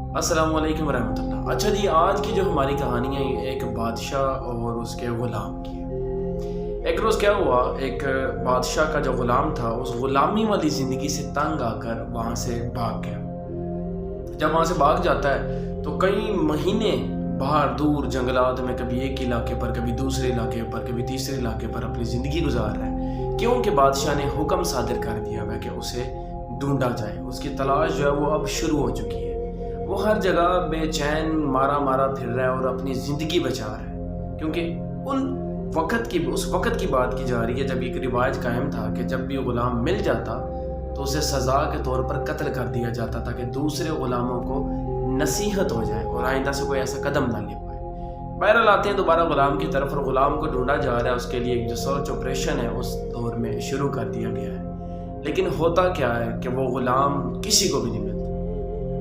अस्सलाम वालेकुम वरहमतुल्लाह। अच्छा जी, आज की जो हमारी कहानी है ये एक बादशाह और उसके ग़ुलाम की है। एक रोज़ क्या हुआ, एक बादशाह का जो ग़ुलाम था उस ग़ुलामी वाली ज़िंदगी से तंग आकर वहाँ से भाग गया। जब वहाँ से भाग जाता है तो कई महीने बाहर दूर जंगलात में कभी एक इलाके पर, कभी दूसरे इलाके पर, कभी तीसरे इलाके पर अपनी ज़िंदगी गुजार रहा है, क्योंकि बादशाह ने हुक्म सादिर कर दिया है कि उसे ढूंढा जाए। उसकी तलाश जो है वो अब शुरू हो चुकी है। वो हर जगह बेचैन मारा मारा फिर रहा है और अपनी ज़िंदगी बचा रहा है, क्योंकि उस वक़्त की बात की जा रही है जब एक रिवाज कायम था कि जब भी ग़ुलाम मिल जाता तो उसे सज़ा के तौर पर कत्ल कर दिया जाता ताकि दूसरे ग़ुलामों को नसीहत हो जाए और आइंदा से कोई ऐसा कदम ना ले पाए। बहरहाल आते हैं दोबारा ग़ुलाम की तरफ और ग़ुलाम को ढूंढा जा रहा है। उसके लिए एक जो सर्च ऑपरेशन है उस दौर में शुरू कर दिया गया है। लेकिन होता क्या है कि वो ग़ुलाम किसी को भी नहीं मिलता।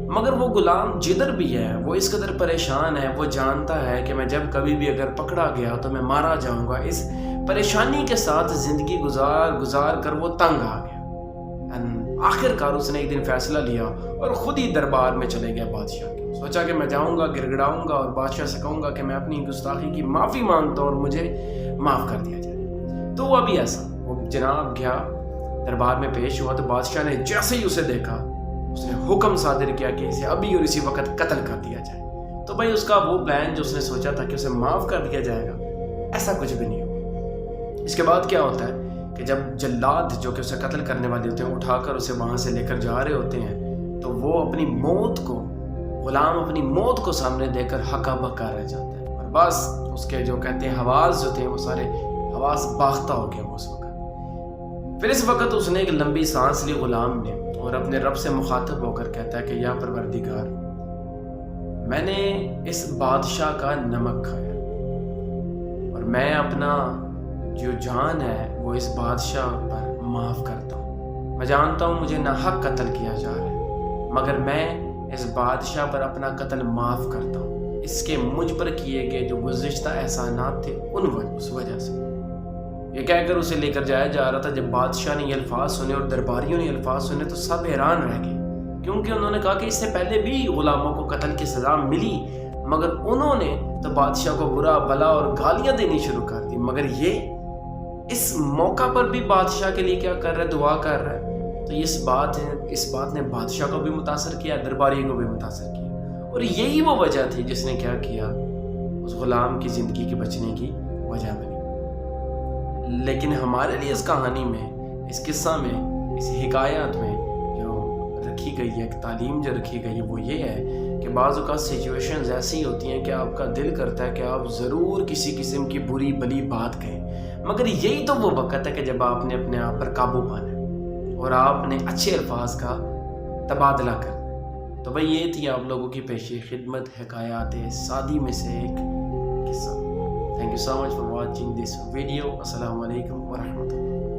मगर वो ग़ुलाम जिधर भी है वो इस कदर परेशान है, वो जानता है कि मैं जब कभी भी अगर पकड़ा गया तो मैं मारा जाऊंगा। इस परेशानी के साथ ज़िंदगी गुजार कर वो तंग आ गया। आखिरकार उसने एक दिन फैसला लिया और ख़ुद ही दरबार में चले गया बादशाह के। सोचा कि मैं जाऊंगा, गिड़गिड़ाऊंगा और बादशाह से कहूँगा कि मैं अपनी गुस्ताखी की माफ़ी मांगता हूँ और मुझे माफ़ कर दिया जाए। तो वो अभी ऐसा वो जनाब गया, दरबार में पेश हुआ तो बादशाह ने जैसे ही उसे देखा उसने हुक्म सादिर किया कि इसे अभी और इसी वक्त कत्ल कर दिया जाए। तो भाई उसका वो प्लान जो उसने सोचा था कि उसे माफ़ कर दिया जाएगा, ऐसा कुछ भी नहीं हुआ। इसके बाद क्या होता है कि जब जल्लाद जो कि उसे कत्ल करने वाले होते हैं उठाकर उसे वहाँ से लेकर जा रहे होते हैं तो वो ग़ुलाम अपनी मौत को सामने देकर हका बका रह जाता है और बस उसके जो कहते हैं हवास जो थे वो सारे हवास बाख्ता हो गया उस वक्त। फिर इस वक्त उसने एक लंबी सांस ली ग़ुलाम ने और अपने रब से मुखातब होकर कहता है कि या परवरदिगार, मैंने इस बादशाह का नमक खाया और मैं अपना जो जान है वो इस बादशाह पर माफ़ करता हूँ। मैं जानता हूँ मुझे नाहक कत्ल किया जा रहा है, मगर मैं इस बादशाह पर अपना कत्ल माफ़ करता हूँ इसके मुझ पर किए गए जो गुज़िश्ता एहसानात थे उस वजह से। ये कहकर उसे लेकर जाया जा रहा था। जब बादशाह ने ये अल्फाज सुने और दरबारियों ने ये अल्फाज सुने तो सब हैरान रह गए, क्योंकि उन्होंने कहा कि इससे पहले भी ग़ुलामों को कत्ल की सज़ा मिली, मगर उन्होंने तो बादशाह को बुरा भला और गालियाँ देनी शुरू कर दी। मगर ये इस मौका पर भी बादशाह के लिए क्या कर रहा है, दुआ कर रहा है। तो इस बात ने बादशाह को भी मुतासर किया, दरबारियों को भी मुतासर किया, और यही वो वजह थी जिसने क्या किया, उस ग़ुलाम की ज़िंदगी के बचने की वजह बनी। लेकिन हमारे लिए इस कहानी में, इस किस्सा में, इस हिकायत में जो रखी गई है, एक तालीम जो रखी गई है वो ये है कि बाज़ औक़ात सिचुएशंस ऐसी होती हैं कि आपका दिल करता है कि आप ज़रूर किसी किस्म की बुरी भली बात कहें, मगर यही तो वो वक़्त है कि जब आपने अपने आप पर काबू पाना है और आपने अच्छे अल्फाज का तबादला करना है। तो भाई ये थी आप लोगों की पेशी खिदमत हिकायत सादी में से एक किस्सा। Thank you so much for watching this video. Assalamu alaikum wa rahmatullah.